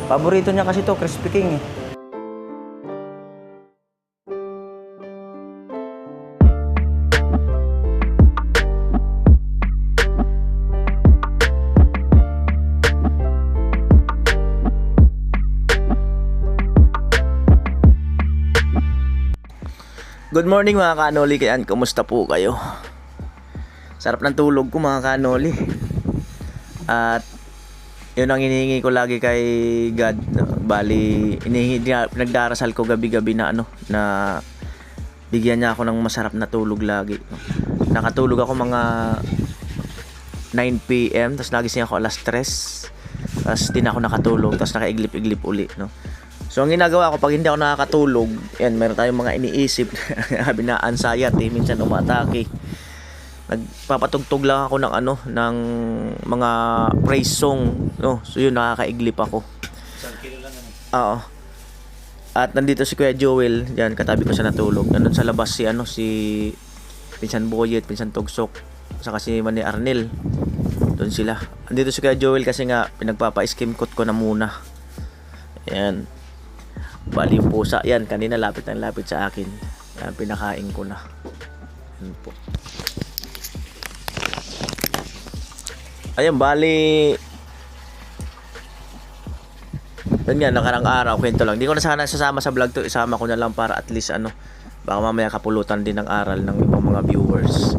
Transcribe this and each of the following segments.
Paborito niya kasi to, Crispy King eh. Good morning mga kanoli, kayan, kumusta po kayo? Sarap ng tulog ko mga kanoli. At yun ang hinihingi ko lagi kay God. Bali, pinagdarasal ko gabi-gabi na na bigyan niya ako ng masarap na tulog lagi. Nakatulog ako mga 9 PM, tapos nagising ako alas 3. Tapos di na ako nakatulog, tapos nakaiglip-iglip uli, no? So ang ginagawa ko pag hindi ako nakakatulog, yan, meron tayong mga iniisip, sabi na anxiety, minsan umatake. Nagpapatugtog lang ako ng mga praise song, no. So yun, nakakaiglip ako. Isang kilo lang ano. Oo. At nandito si Kuya Joel, diyan katabi ko siya natulog. Nandun sa labas si Pinsan Boyet, Pinsan Tugsok, saka si Manny Arnel. Doon sila. Nandito si Kuya Joel kasi nga pinagpapa-skim coat ko na muna. Ayan. Bali yung pusa, yan, kanina lapit sa akin. Yan, pinakain ko na. Yan po. Ayun, bali yan nga, nakarang araw, kwento lang. Hindi ko na sana sasama sa vlog to, isama ko na lang para at least baka mamaya kapulutan din ng aral ng ibang mga viewers.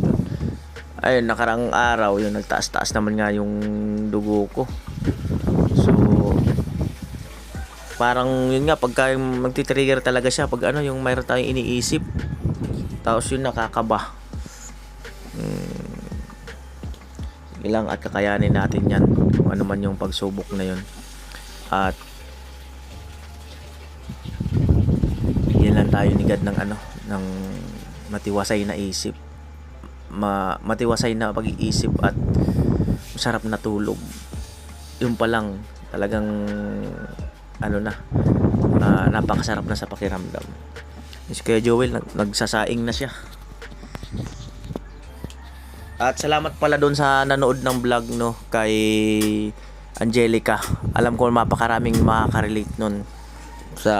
Ayun, nakarang araw, yun, nagtaas-taas naman nga yung dugo ko. So parang yun nga, pagka magti-trigger talaga siya pag yung mayroon tayong iniisip, tapos yun nakakaba. Sige lang, at kakayanin natin yan kung ano man yung pagsubok na yun. At bigyan lang tayo ni God ng matiwasay na isip, matiwasay na pag-iisip at masarap na tulog. Yun pa lang talagang napakasarap na sa pakiramdam. Si Kuya Joel nagsasaing na siya. At salamat pala doon sa nanood ng vlog, no, kay Angelica. Alam ko mapakaraming makaka-relate nun sa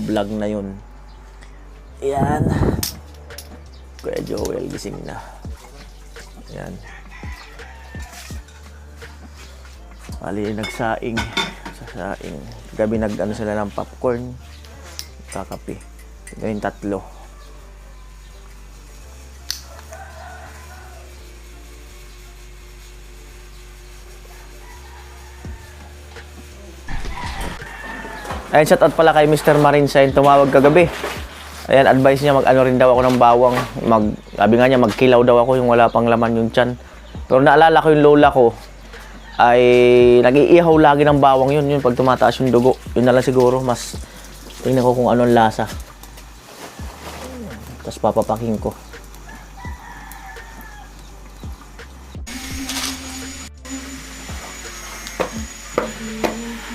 vlog na yun. Ayan, Kuya Joel gising na. Ayan, bali nagsaing. Gabi sila ng popcorn, kakape. Gawin 3. Ayun, shout out pala kay Mr. Marinsain, tumawag kagabi. Ayan, advice niya rin daw ako ng bawang. Sabi nga niya magkilaw daw ako yung wala pang laman yung tiyan. Pero naalala ko yung lola ko ay nag-iihaw lagi ng bawang yun pag tumataas yung dugo. Yun na lang siguro, mas tingnan ko kung anong lasa. Tapos papapaking ko.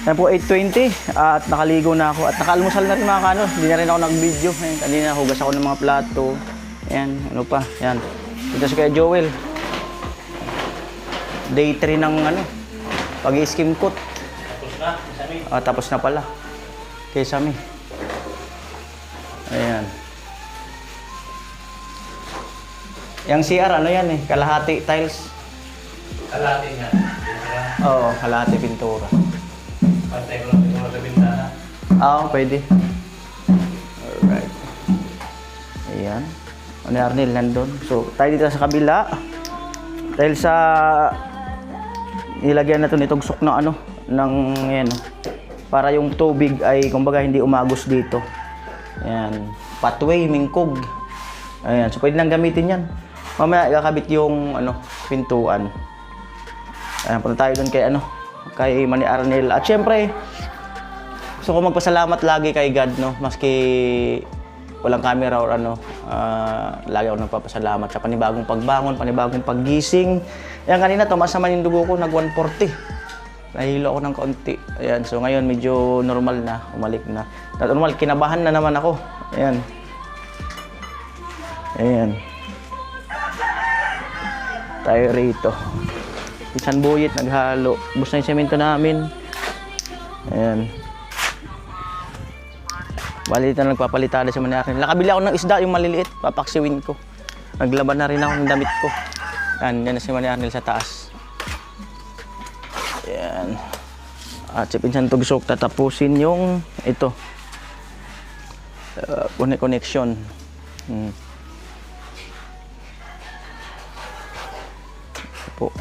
Yan po, 8:20 at nakaligo na ako at nakaalmusal na rin mga kano. Hindi na rin ako nag-video. Ayan, kanina hugas ako ng mga plato. Ayan, ano pa, yan. Dito si Kuya Joel. Day 3 ng pag-i-skim coat. Tapos na, Sami. Tapos na pala. Kay Sami. Ayan. Yang CR, yan kalahati tiles. Kalahati nga. Oo, kalahati pintura. Pantay ko lang pintura sa bintana. Pwede. Alright. Ayan. Ni Arnel nandun. So, tayo dito sa kabila. Dahil sa nilagyan na ito nitugsok ng yan, para yung tubig ay kumbaga hindi umagos dito. Ayan, pathway, mingkog. Ayan, so pwede nang gamitin yan. Mamaya ikakabit yung pintuan. Ayan, punta tayo doon kay Manny Arnel. At syempre, gusto ko magpasalamat lagi kay God, no, maski walang camera or lagi ako nagpapasalamat sa panibagong pagbangon, panibagong paggising. Ayan, kanina tumaas naman yung dugo ko, nag 140. Nahilo ako ng kaunti. Ayan, so ngayon medyo normal na, umalik na. Normal, kinabahan na naman ako. Ayan. Ayan. Tayo rito. Pinsan Boyet, naghalo. Bus na yung semento namin. Ayan. Bali dito nagpapalitada si Manay Arnel. Nakabili ako ng isda, yung maliliit. Papaksiwin ko. Naglaban na rin ako ng damit ko. Yan na si Manay Arnel sa taas. Yan. At si Pinsan Tugsok, tatapusin yung ito. Connection. Po.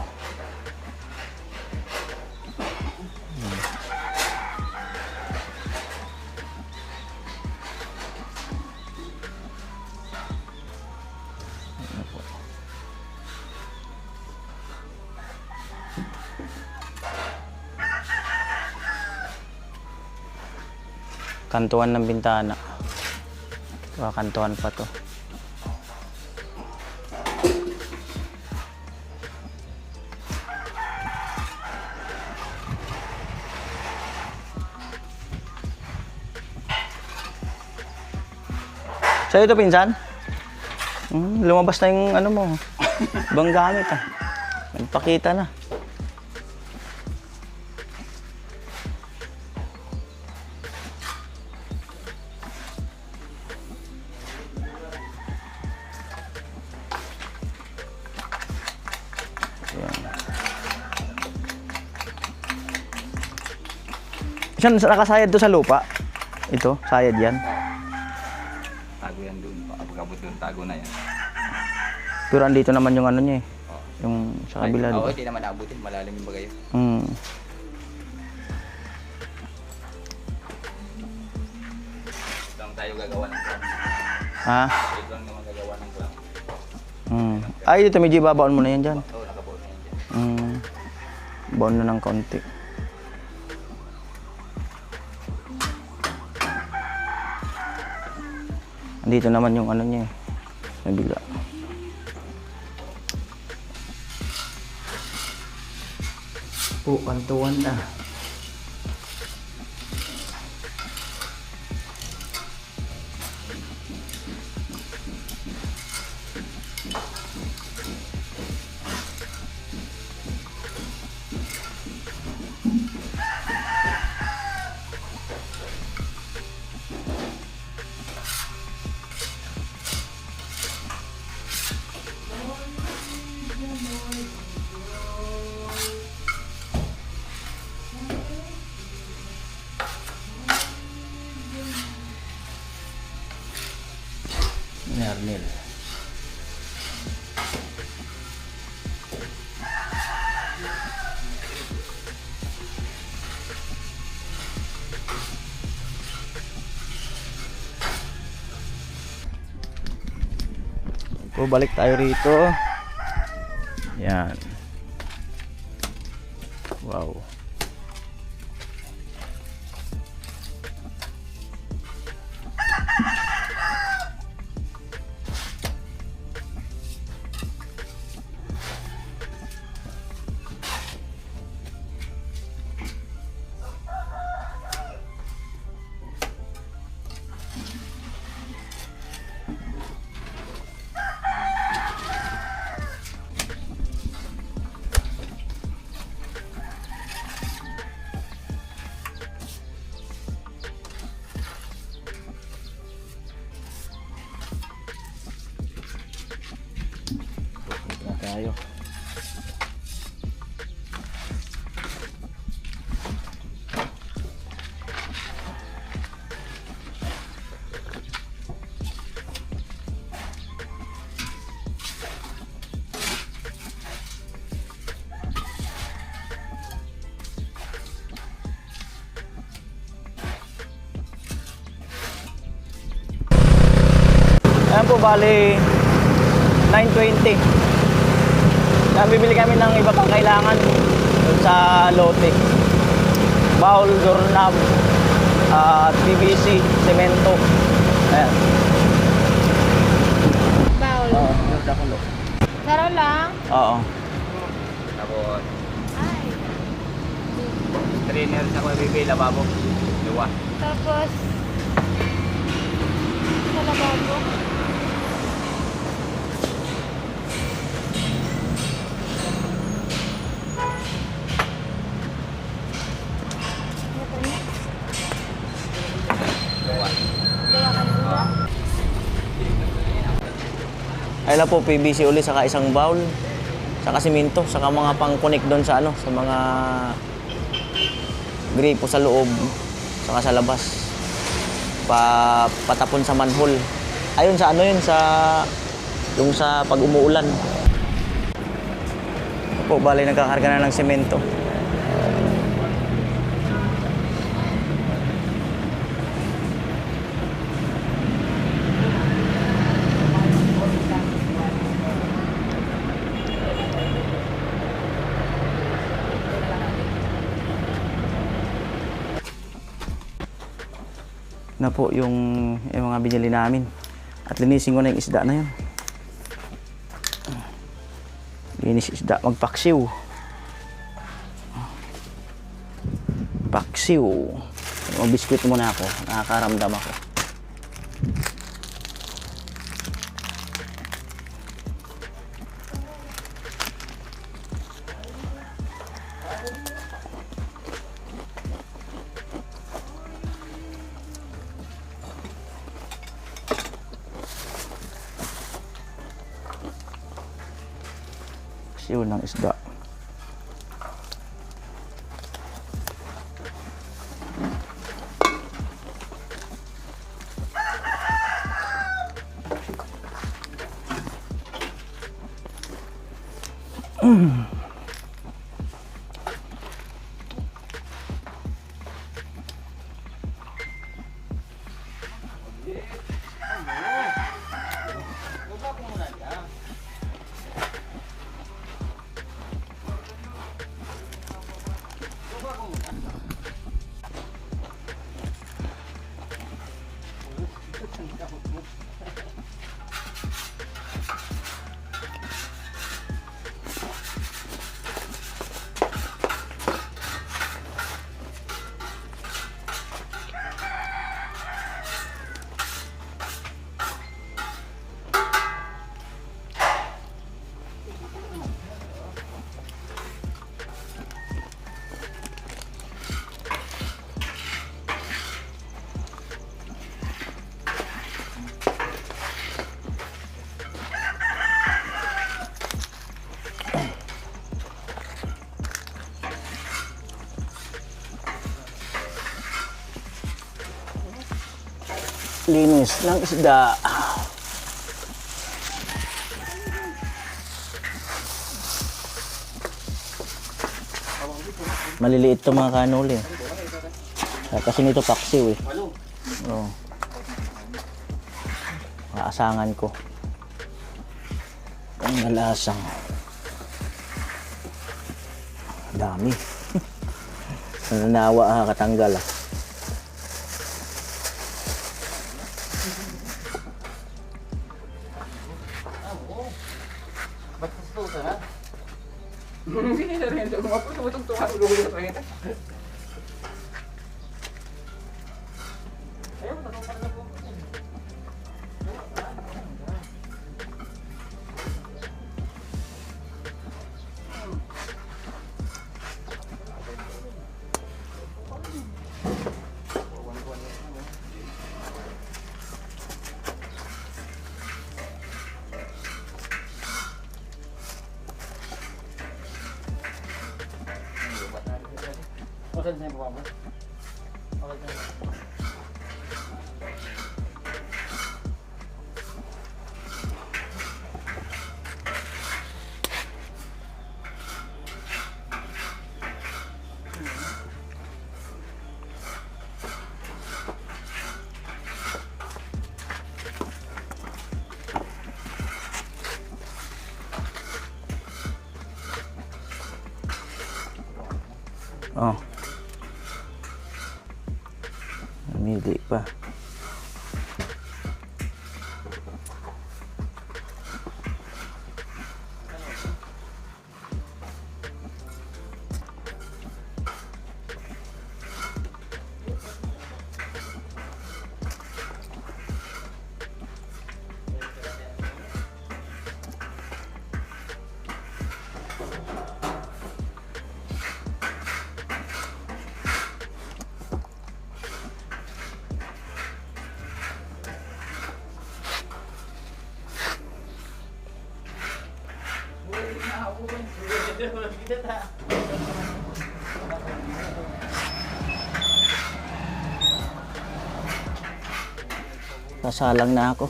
Kantuan ng bintana. Kantuan pa to. Sa'yo ito, pinsan? Lumabas na yung ano mo. Ibang gamit ah. Nagpakita na. Siya nakasayad to sa lupa. Ito, sayad yan. Tago yan doon. Pagkabot doon, tago na yan. Pero andito naman yung ano niya eh. Yung sa kabila. Oo, Diba? hindi naman abutin. Malalim yung bagay. Ito lang tayo gagawa ng clam. Ha? Ito lang naman gagawa ng clam. Ay, dito medyo ibabaon mo na yan dyan. Oo, nakabaon na yan dyan. Baon na ng konti. Andito naman yung ano niya eh. Nabila. Kantuan na. Arnel. Balik tayo rito. Yan. Wow. Tayo. Ayan po, bali 9:20. Bibili kami ng iba pang kailangan doon sa lote. Baul, doorknob, PVC, semento. Ayan. Baul. Oo, dakulo. Saro lang? Oo. Tapos, Ay. trainer sa Kuwebebe, lababo. Dua. Tapos, sa lababo. Dua. na po, PVC uli, saka isang bowl, saka simento, saka mga pang-connect doon sa ano, sa mga gripo sa loob, saka sa labas. Patapon sa manhole. Ayun sa ano yun, yung sa pag umuulan. Po, bali nagkakarga na ng semento. Na po yung mga binili namin. At linisin ko na yung isda na yun. Linis isda, magpaksiw. Paksiw. Mag-biskuit muna ako, nakakaramdam ako. Paksiw ng isda. Linis ng isda. Maliliit to mga kanuli. Kasi nito paksiw eh. Oo. Maasangan ko. Ang nalasang. Dami. Nananawa katanggal ah. Oh. Namili pa. Sasalang na ako.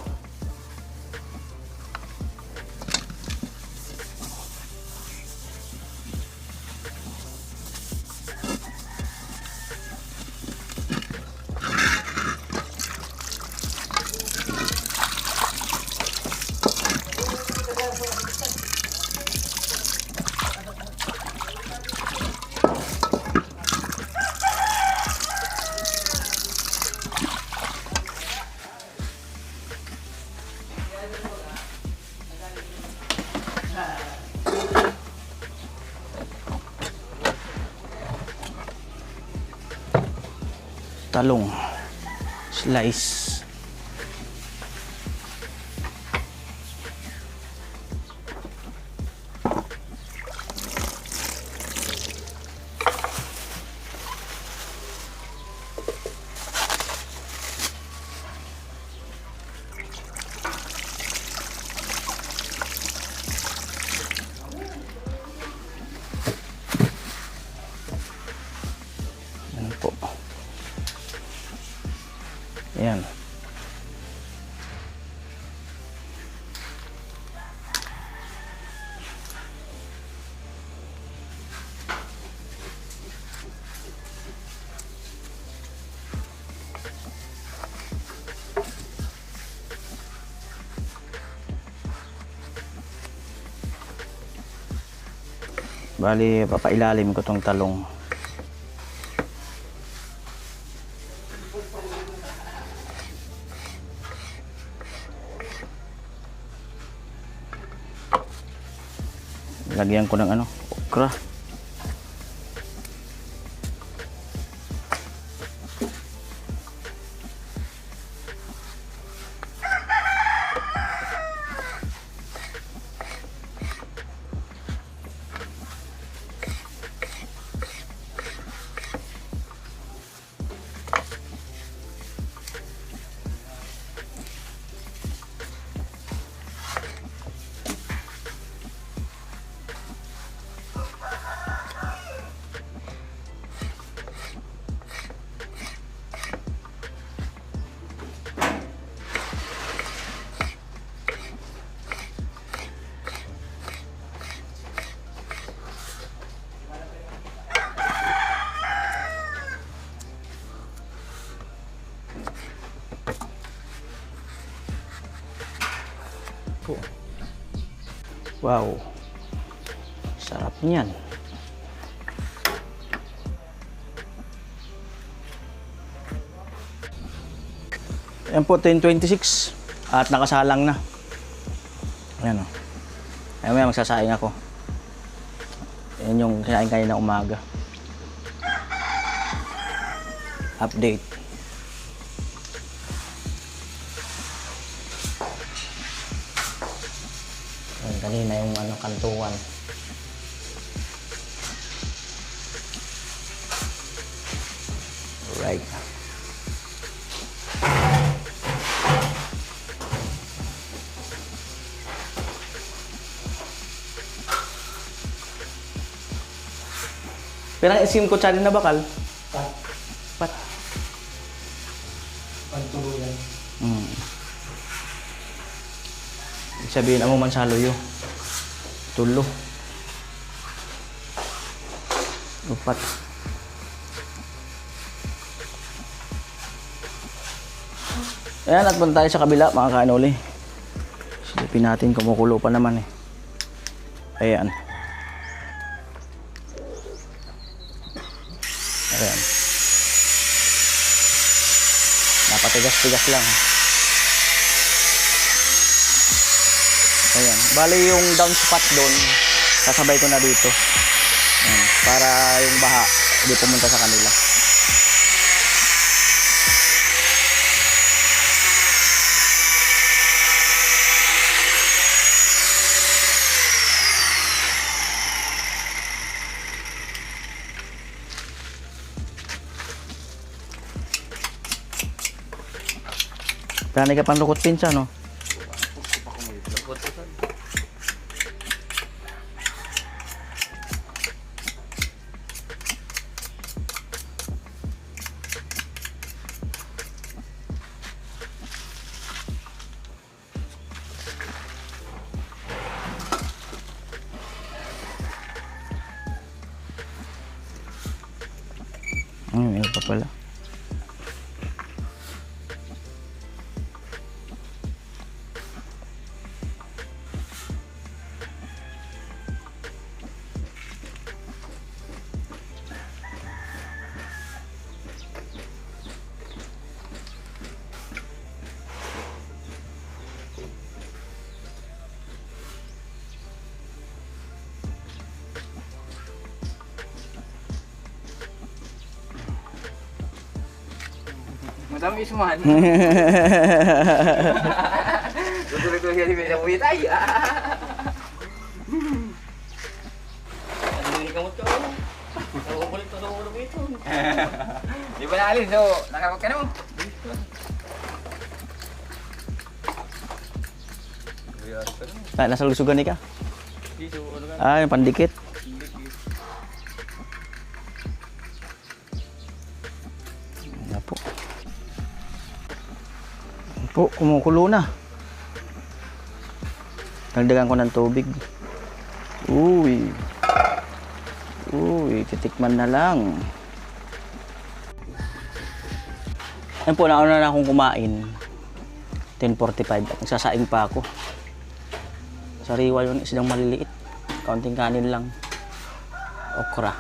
Talong slice. Yan po. Ayan. Bali, papailalim ko tong talong. Lagyan ko ng okra. Wow, sarap niyan. Ayan po, 10:26 at nakasalang na. Ayan o. Ayan, may magsasaing ako. Ayan yung kinain kanina umaga. Update. Ayan, kanina yung kantuan. Right. Pero ang isim ko tsari na bakal? Pat. Pagtuluyan. Ibig sabihin, amo man sa luyo. Tulo. Upat. Ayan, at punta tayo sa kabila, mga kanoli. Silipin natin, kumukulo pa naman eh. Ayan. Ayan. Napatigas-tigas lang. Ayan. Bali yung downspout doon, kasabay ko na dito. Ayan. Para yung baha, hindi pumunta sa kanila. Tani ka panlukot pinsa, no? Meron pa pala. Madami isuman. Tutulog ko siya di ba uwi tayo. Ano yung kamot ko? Nakukulit ko sa ulo ito. Di ba naalin? So, nakakot ka na mo. Nasa lusugan ni ka? Ah, yung pandikit. Yan po. Yan po, kumukulo na. Nagdagan ko ng tubig. Uy. Uy, titikman na lang. Yan po, nauna na akong kumain. 10:45 at nagsasaing pa ako. Sariwa yun, isang maliliit. Kaunting kanin lang. Okra.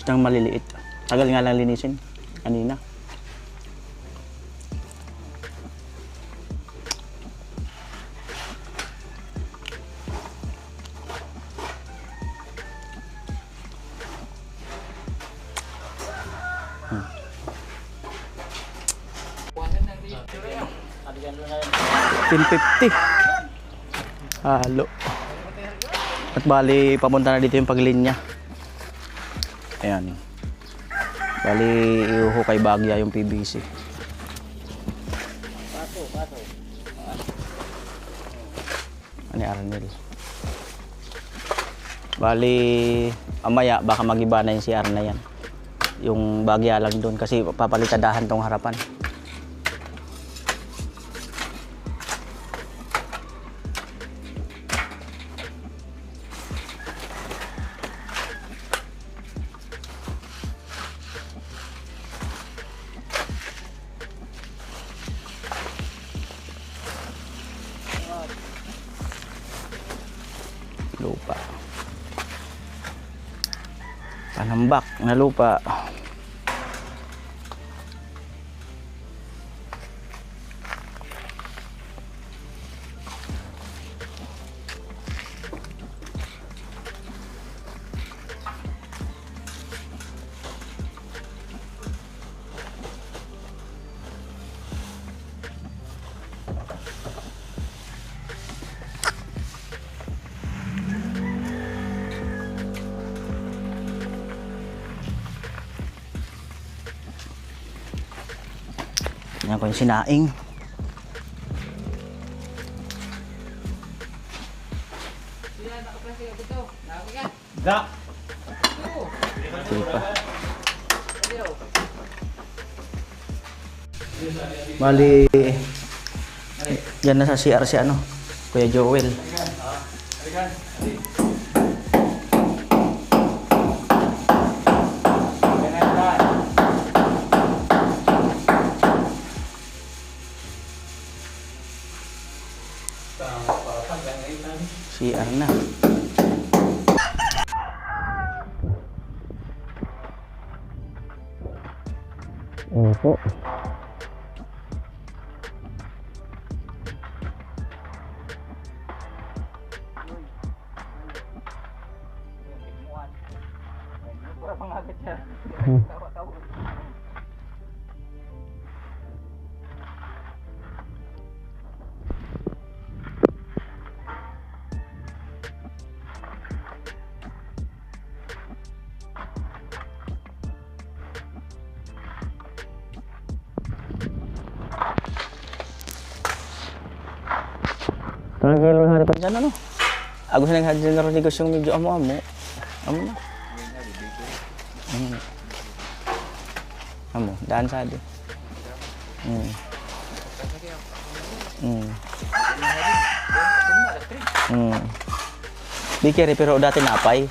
Isang maliliit. Tagal nga lang linisin. Kanina. $10.50. Halo. At bali, papunta na dito yung paglinya. Ayan. Bali, iuho kay Bagya yung PVC. Ano yung Arnel? Bali, amaya, baka mag-iba na yung CR na yan. Yung Bagya lang doon kasi papalitadahan tong harapan. Lupa. Panambak na lupa. Yan ko yung sinaing. Da! Diba? Bali, yan na sa CR si ano, Kuya Joel. CR na. Opo. Parang kailan hari pa dyan, ano? Agos na nag-hadin na Rodriguez yung medyo amo-amo. Amo na. Amo, daan sa adi. Bikiri pero dati napay.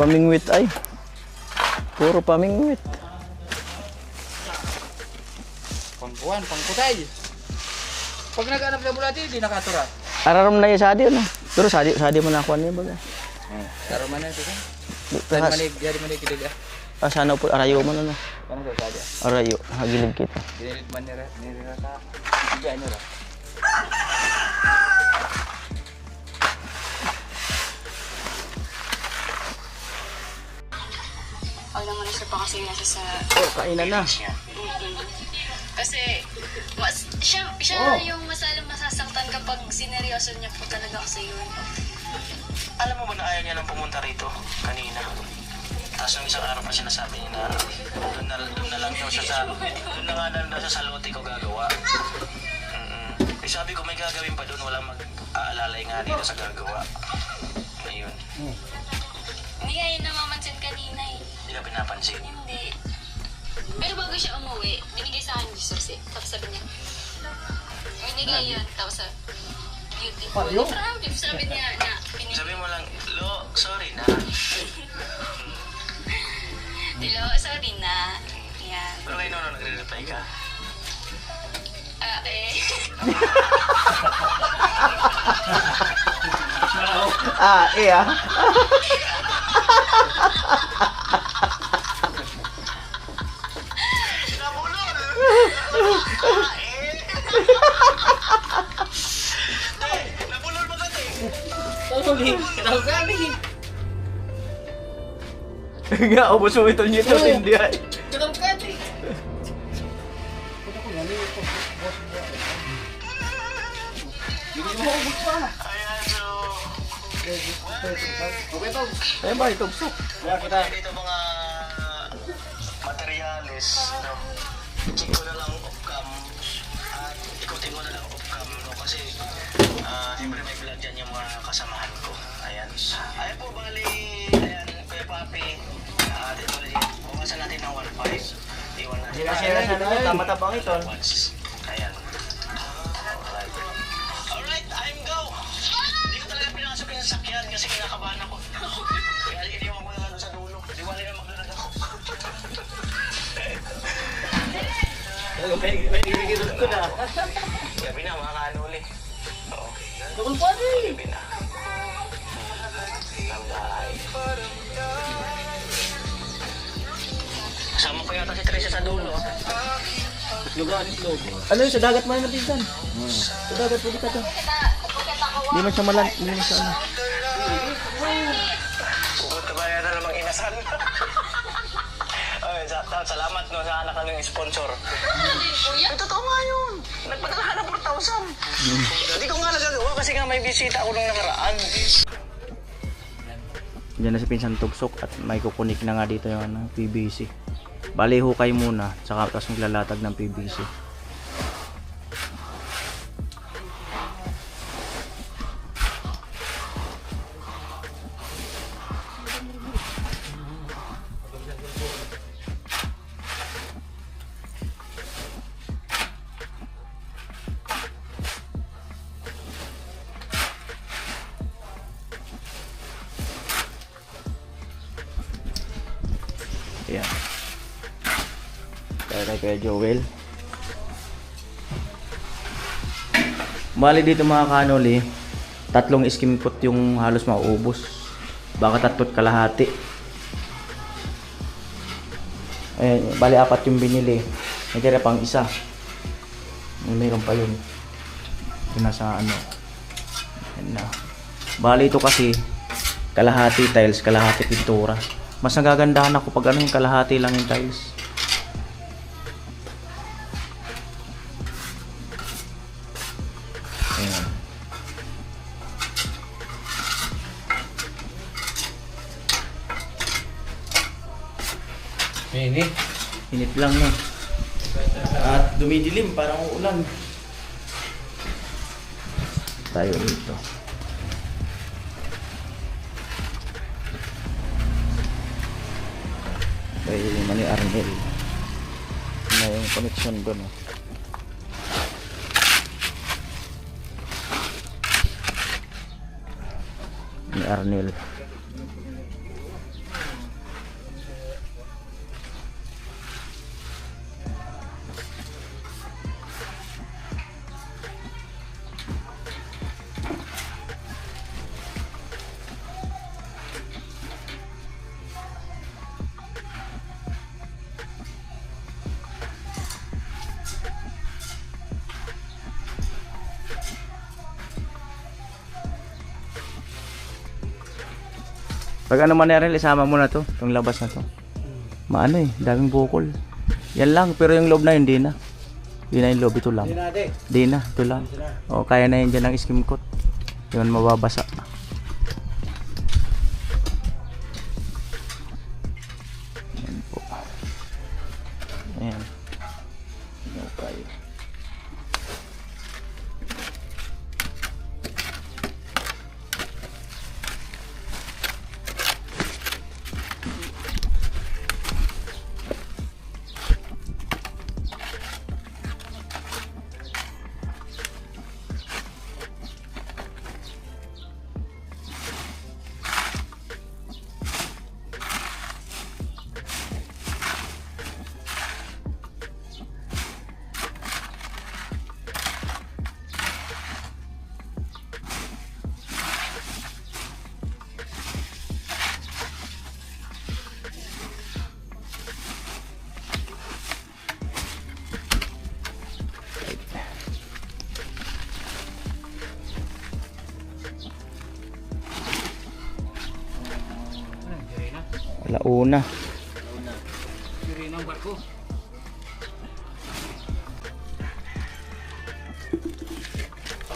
Pamingwit ay. Puro pamingwit. Pangkuhan, pangkutay. Pag nag-anap na bulati, di nakatura. Araram na yung sadi, ano? Pero sadi mo na ako niya baga. Taro man na ito. Lahas. Jadi manig kita dia. Sana po, arayo mo na no. Paano daw saja? Arayo, hagilid kita. Dinilit man nira sa tiga nyo ra. Pag naman siya pa kasi nasa sa... Oh, kainan na. Kasi siya yung masalang masasaktan kapag sineryoso niya po talaga kasi yun. Alam mo ba na ayaw niya lang pumunta rito kanina? Tapos yung isang araw pa sinasabi niya na doon na lang daw siya sa doon na nga lang daw siya sa lote ko gagawa. Eh, sabi ko may gagawin pa doon, walang mag-aalalay nga dito sa gagawa. Ayun. Hindi nga yun namamansin kanina eh. Hindi na pinapansin. Hindi. Pero bago siya umuwi, binigay sa akin yung susi. Tapos sabi niya, binigay yun. Tapos sabi, beautiful. Grabe, sabi niya na pinigay. Sabi mo lang, Lo, sorry na. Dilo, sorry na. Yan. Pero kayo noon nagre-reply ka. Iya. Nabulol ba ka, te? Kenapa kami? Nga, ubos mo ito nito, hindi ay. Kenapa kami? Ayan, so... Ayun ba, ito usok. Dito mga materialis, no? Check ko na lang off-cam at ikutin ko na lang off-cam, no? Kasi siyempre may vlog dyan yung mga kasamahan ko. Ayan. Ayan po, bali, ayan, Kuya Papi, Tito Legit, bukasan natin ng 1.5. Iwan natin. Sira-sira sa naman, tama-tabang ito. Ayan. Alright, I'm go! Hindi ko talaga pinakasap yung sasakyan kasi kinakabahan ako. Kaya iniwan ko na lang sa dulo. Di wala na maglalag ako. May gigilot ko na. Gabi na, mga kaanuli. Oo. Tukul pa rin. Gabi na. Bye-bye. Kasama ko yata si Teresa sa dulo. Ano yun, sa dagat mo natin dyan? Sa dagat, pwede ka dyan. Hindi man siya hindi man siya ano. Pupunta ba yata namang inasal? Ay, salamat no sa anak ng sponsor. Ay, totoo nga yun. Nagpadala ng 4,000. Hindi ko nga nagagawa kasi nga may bisita ako nung nakaraan. Diyan na si Pinsan Tugsok at may kukunik na nga dito yung ano, PVC. Bali hukay muna, tsaka tapos maglalatag ng PVC. Ayan. Tayo kay Kuya Joel. Bali dito mga kanoli, 3 skimpot yung halos mauubos. Baka 3 kalahati. Ayan, bali 4 yung binili. May tira pang isa. Mayroon pa yun. Ito nasa ano. Ayan na. Bali ito kasi kalahati tiles, kalahati pintura. Mas nagagandahan ako pag ano yung kalahati lang yung tiles. Ayan. Init. Init lang no. At dumidilim, parang uulan. Tayo dito. Kay Mani Arnel. Na yung connection doon. Oh. Ni Arnel. Pag ano man Arnel, isama mo na to, itong labas na to. Maano eh, daming bukol. Yan lang, pero yung loob na yun, di na. Di na yung loob, ito lang. Di na, ito lang. O, kaya na yun dyan ng skim coat. Yun, mababasa. Ayan po. Ayan. Okay. Alauna. Sirena ang barko.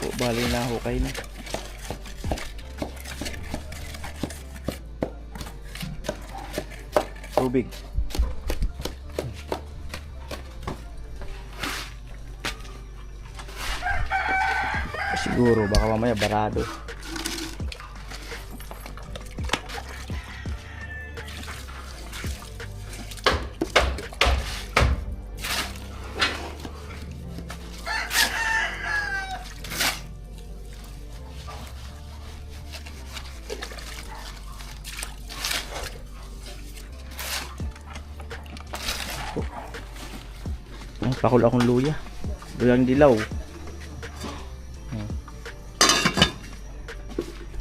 O, bali na hukay na. Tubig. Siguro baka mamaya barado. Pakul akong luya. Luyang dilaw.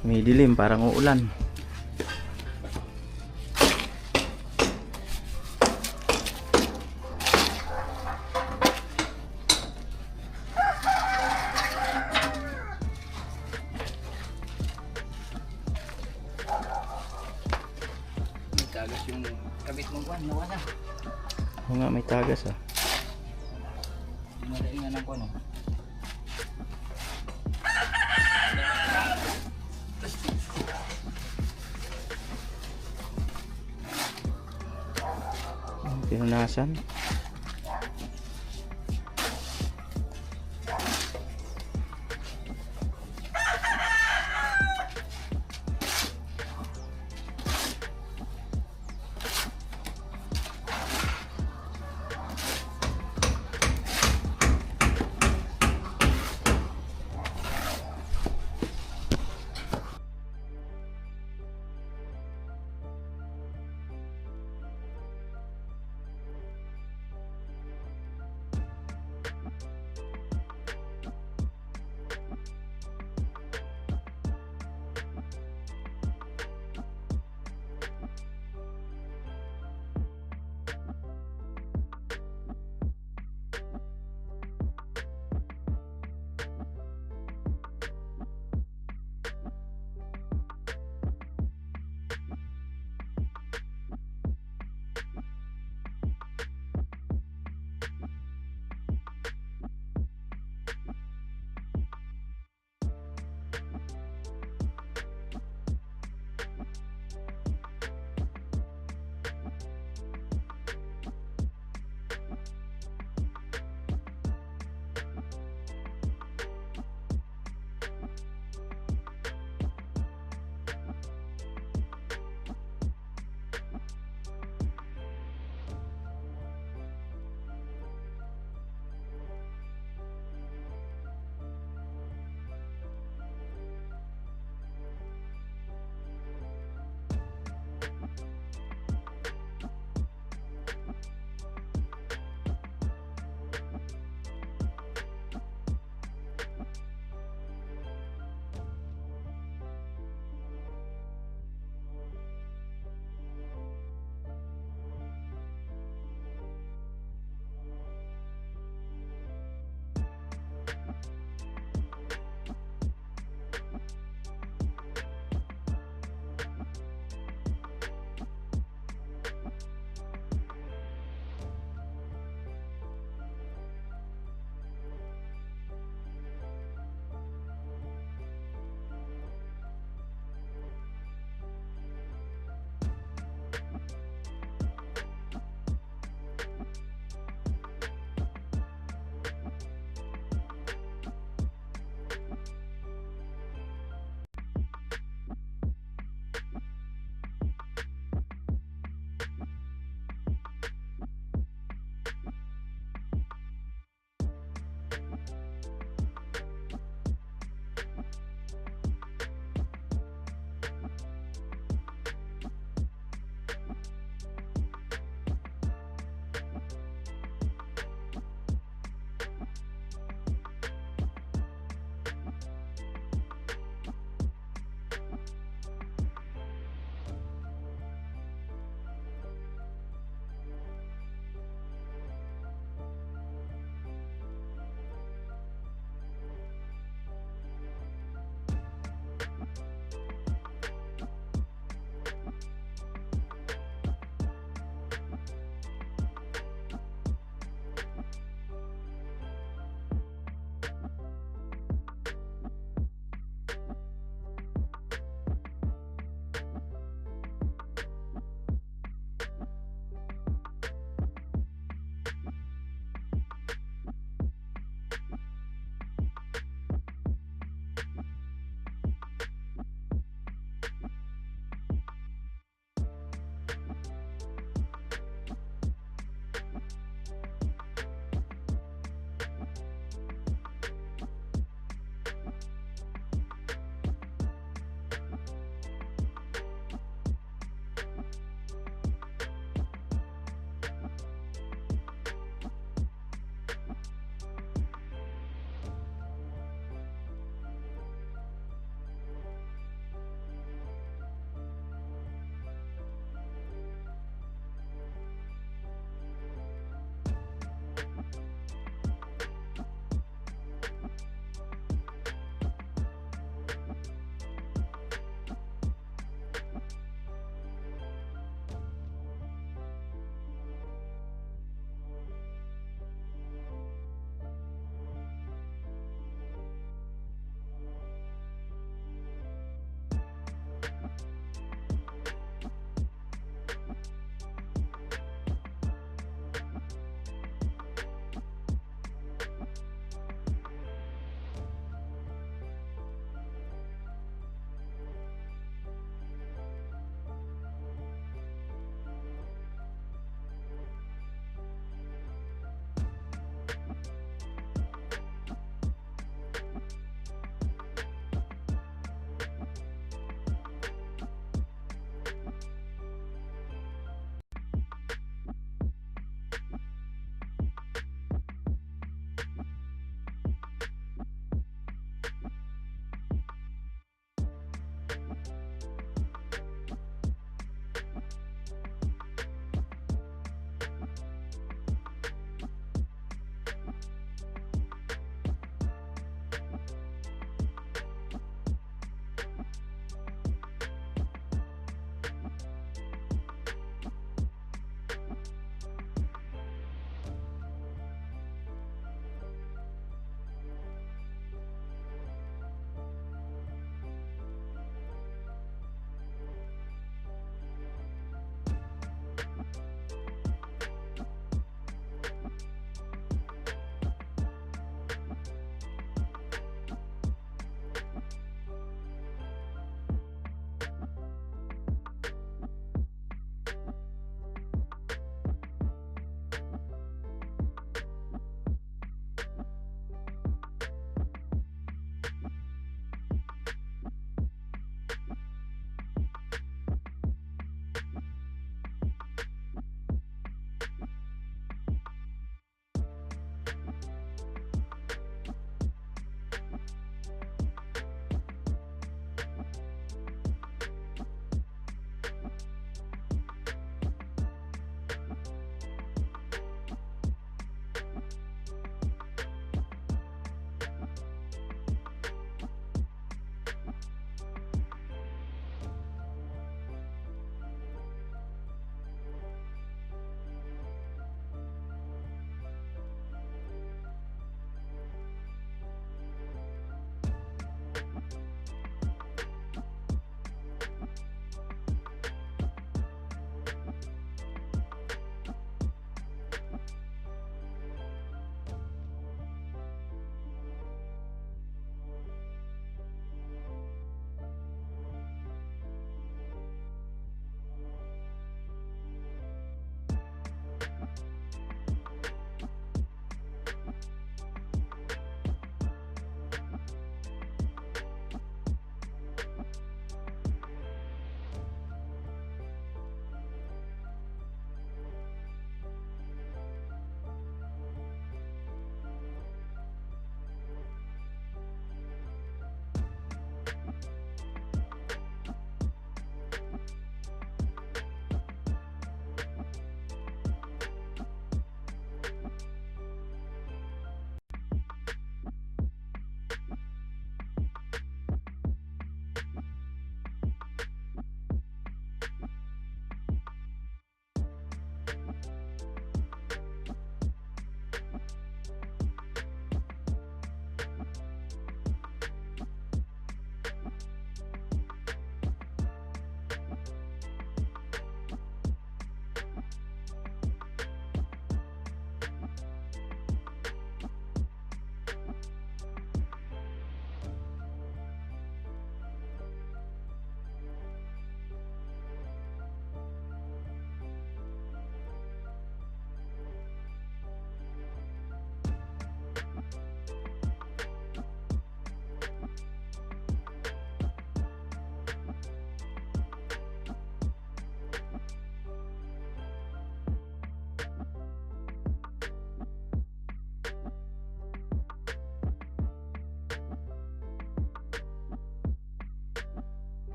May dilim, parang uulan. Tagas yung kabit mong kwan, nawala. Oo nga, may tagas ah. Madaingan ang kwan. Pinunasan.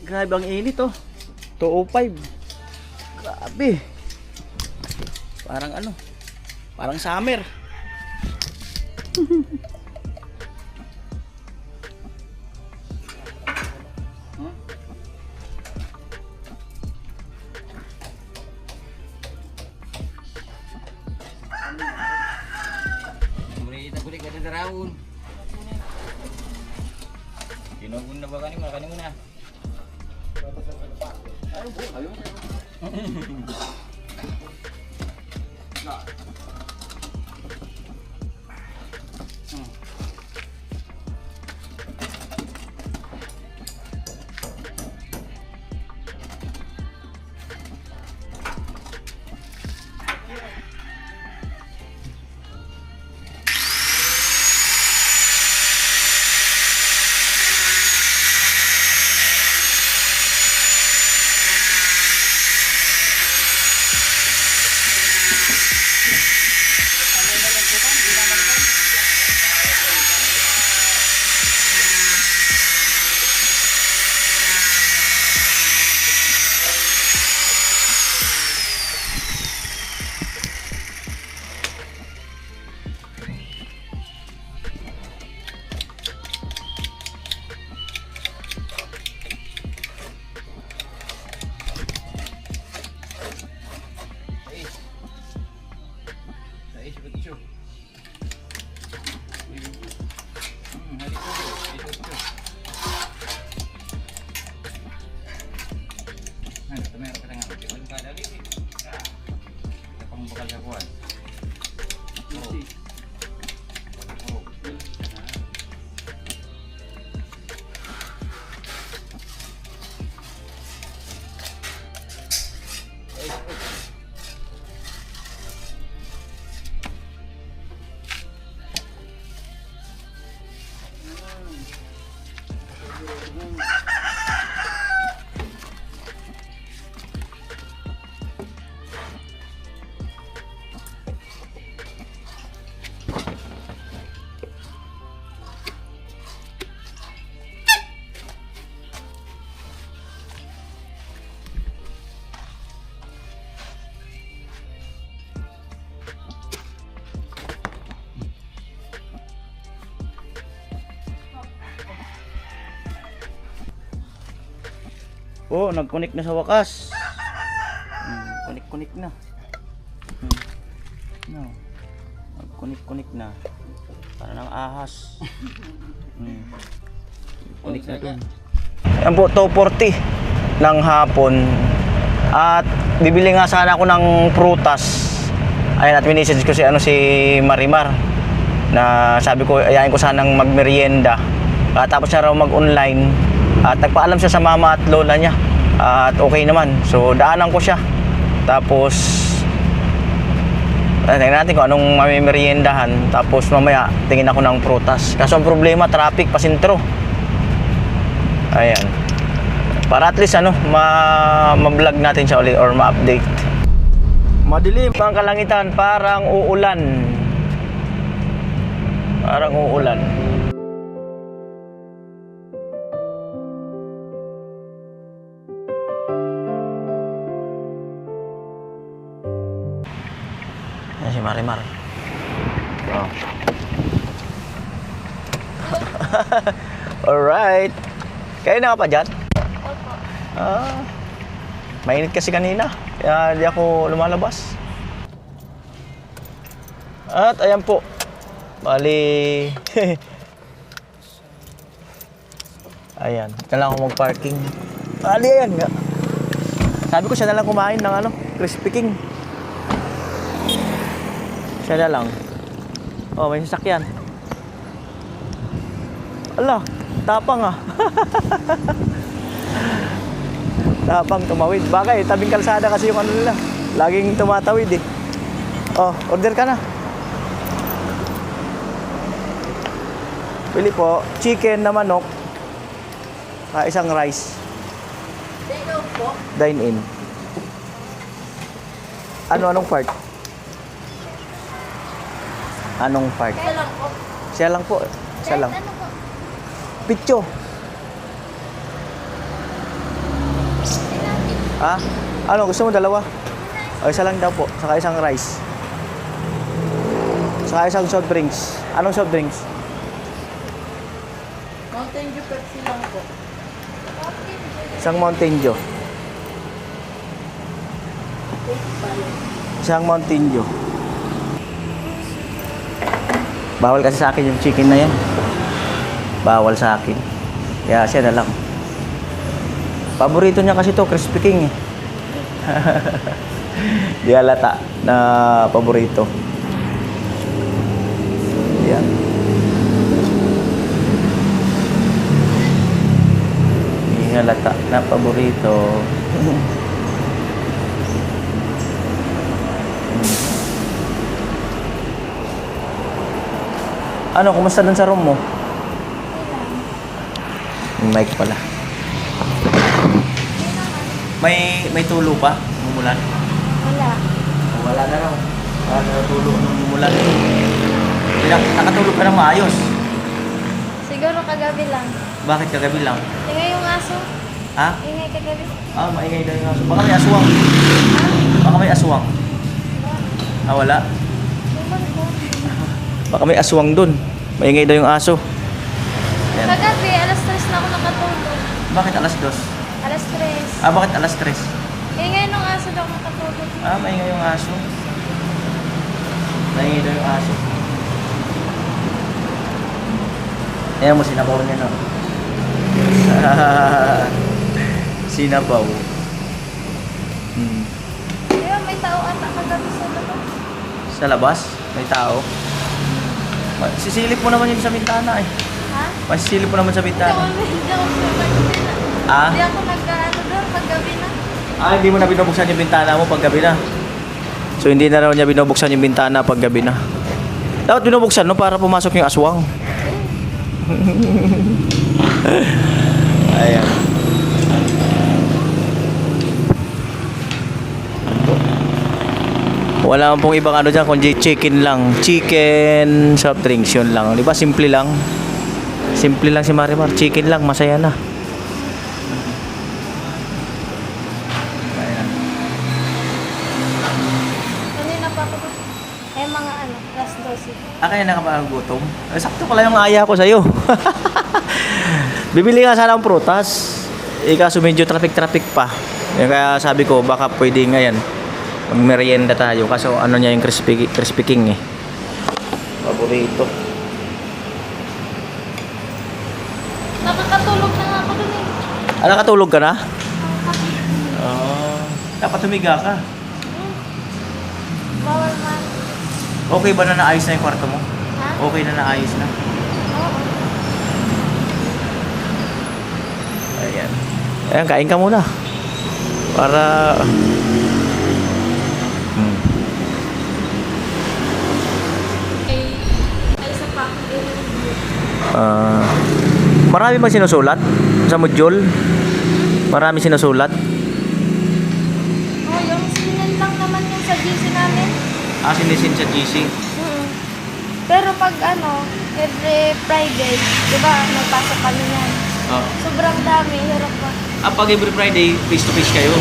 Grabe ang init oh. 205. Grabe. Parang ano? Parang summer. Gulit ka sa darawon. Ginugun na ba kanina muna? Oh, nag-connect na sa wakas. Connect na. No. Nag-connect na. Para ng ahas. Connect na dun. Yan po, 2:40 ng hapon. At bibili nga sana ako ng prutas. Ayun, at message ko si Marimar na sabi ko ayain ko sanang magmerienda. Tapos na raw mag-online. At nagpaalam siya sa mama at lola niya. At okay naman. So daanan ko siya. Tapos tingnan natin kung anong mamimeriendahan. Tapos mamaya tingin ako ng prutas. Kaso ang problema, traffic pasintro. Ayan. Para at least ma-vlog natin siya ulit or ma-update. Madilim ang kalangitan, parang uulan. Parang uulan. Ayan si Marimar. Oh. Alright. Kayo na ka pa dyan? Mainit kasi kanina. Kaya di ako lumalabas. At ayan po. Bali. Ayan. Dito na ako mag-parking. Bali, ayan nga. Sabi ko siya na lang kumain ng Crispy King. Siya na lang. Oh, may sasakyan. Ala, tapang ah. Tapang tumawid. Bagay, tabing kalsada kasi yung nila. Laging tumatawid eh. Oh, order ka na. Pili po, chicken na manok. Isang rice. Dino po. Dine in. Anong part? Anong part? Kaya lang po. Siya lang po. Siya lang. Ano po? Picho. Ha? Ano, gusto mo dalawa? O, isa lang daw po. Saka isang rice. Saka isang soft drinks. Anong soft drinks? Mountain Dew Pepsi lang po. Isang Mountain Dew. Isang Mountain Dew. Bawal kasi sa akin yung chicken na yan. Bawal sa akin. Kaya siya na lang. Paborito niya kasi to, Crispy King eh. Di halata na paborito. Yan. Di halata na paborito. Ano, kumusta dun sa room mo? Yung mic pala. May tulo pa? Umulan? Wala. Wala na raw. Tulo nung umulan. Nakatulog ka ng maayos. Siguro kagabi lang. Bakit kagabi lang? Ingay yung aso. Ha? Ingay kagabi. Maingay daw yung aso. Baka may aswang. Baka may aswang. Wala? Baka may aswang dun. Maingay daw yung aso. Ayan. Kagabi, alas 3 na ako nakatulog. Bakit alas 2? Alas 3. Bakit alas 3? Ingay nung aso daw nakatulog. Maingay yung aso. Maingay daw yung aso. Ayan mo, sinabaw niya no. Sinabaw. Kaya may tao ata kagabi sa labas. Sa labas? May tao? Sisilip mo naman yun sa bintana eh. Ha? Masisilip mo naman sa Hindi bintana. Hindi ako nag-ano doon paggabi na. Hindi mo na binubuksan yung bintana mo pag gabi na. So hindi na raw niya binubuksan yung bintana pag gabi na. Dapat binubuksan no para pumasok yung aswang. Ayan. Wala pong ibang ano dyan kundi chicken lang. Chicken, soft drinks, yun lang. Di ba? Simple lang. Simple lang si Marimar. Chicken lang, masaya na. Ayan. Kanina pa ako doon. Mga alas 12. Kaya na ka ba gutom? Sakto pala yung aya ko sa'yo. Bibili nga sana ng prutas. Kaso medyo traffic pa. Kaya sabi ko, baka pwede ngayon magmerienda tayo. Kaso ano niya yung Crispy King eh. Paborito. Nakakatulog na nga ako doon eh. Nakatulog ka na? Dapat humiga ka. Bawal man. Okay ba na naayos na yung kwarto mo? Ha? Okay na naayos na? Oo. Ayan. Ayan, kain ka muna. Para... Ay, isa pa. Marami bang sinusulat? Sa module? Marami sinusulat? Oh, yung sinend lang naman yung sa GC namin. Sinisin sa GC? Pero pag every Friday, di ba, nagpasok kami yan. Sobrang dami, hirap pa. Pag every Friday, face to face kayo?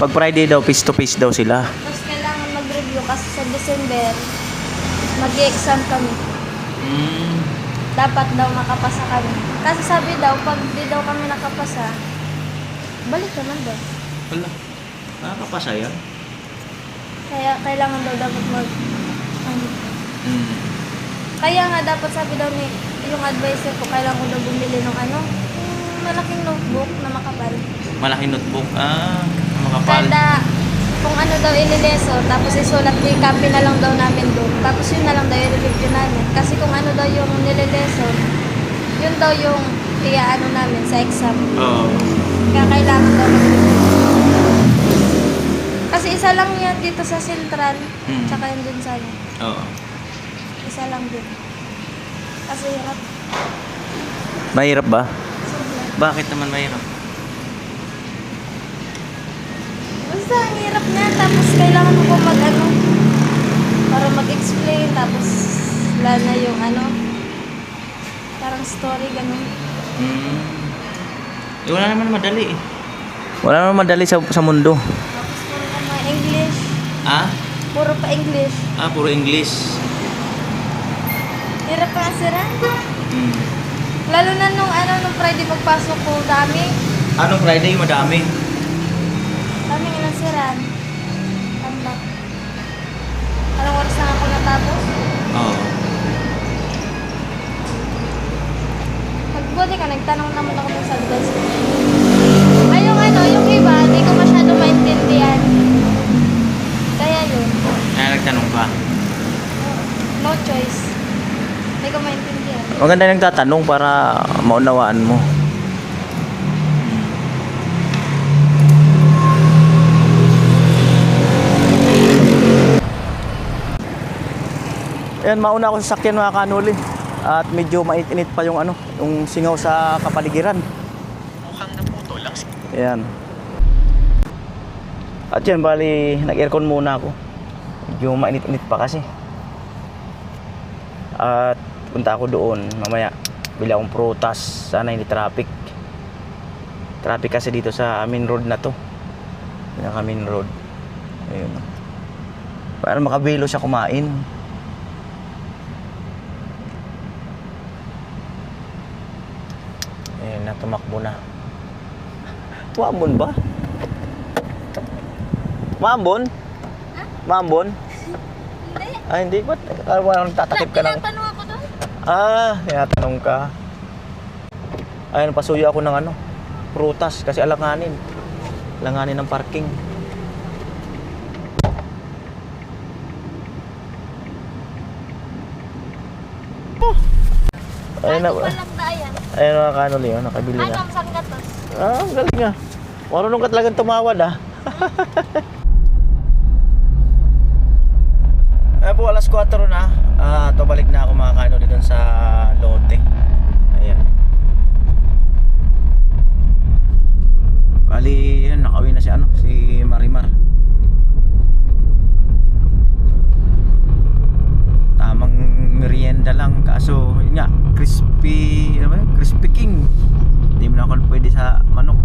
Pag Friday daw, face to face daw sila. Tapos kailangan mag-review kasi sa December, mag-exam kami. Dapat daw makapasa kami. Kasi sabi daw, pag di daw kami nakapasa, balik naman daw. Wala. Nakakapasa yan? Kaya kailangan daw dapat Kaya nga dapat sabi daw ni yung advisor ko, kailangan ko daw bumili ng yung malaking notebook na makapal. Malaking notebook? Makapal. Kada kung ano daw inileso, tapos isulat, i-copy na lang daw namin doon. Tapos yun na lang daw i-review namin. Kasi kung ano daw yung nilileso, yun daw yung iaano namin sa exam. Oo. Kaya kailangan daw kasi isa lang yan dito sa Central, tsaka yun dun sa ano. Oo. Isa lang din. Kasi hirap. Mahirap ba? Sobrang. Bakit naman mahirap? Basta ang hirap niya, tapos kailangan mo pa para mag-explain, tapos wala na yung parang story, ganun. Wala naman madali eh. Wala naman madali sa mundo. Tapos puro pa mga English. Ah? Puro pa English. Ah, puro English. Hirap pa sira. Hmm. Lalo na nung Friday pagpasok ko, dami. Anong Friday? Madami. Dami ilang siran. Tambak. Anong oras na ako natapos? Oo. Magbuti ka, nagtanong naman ako dun sa desk. Ay, yung iba, hindi ko masyado maintindihan. Kaya yun. Kaya nagtanong ka. No choice. Hindi ko maintindihan. Maganda yung tatanong para maunawaan mo. Ayan, mauna ako sa sakyan mga kanuli. At medyo mainit pa yung yung singaw sa kapaligiran. Mukhang naputo lang. Ayan. At yan, bali, nag-aircon muna ako. Medyo mainit-init pa kasi. At punta ako doon mamaya. Bili akong prutas. Sana hindi traffic. Traffic kasi dito sa main road na to. Pinaka main road. Ayun. Para makabilo siya kumain. Ayun na, tumakbo na. Maambon ba? Maambon? Maambon? Hindi. Ah, hindi. Ba't parang tatakip ka lang? Tinatanong ako doon. Ah, tinatanong ka. Ayun, pasuyo ako ng prutas kasi alanganin. Alanganin ng parking. Ayun na. Ano palang dayan? Ayun mga kanuli, nakabili Ay, na. saan ka to? Ah, ang galing nga. Marunong ka talagang tumawad Ay po, alas 4 na. Balik na ako mga kanuli dun sa lote. Ayan. Bali, yun, nakauwi na si Marimar. Tamang merienda lang. Kaso, yun nga, crispy King. Hindi mo na ako pwede sa manok.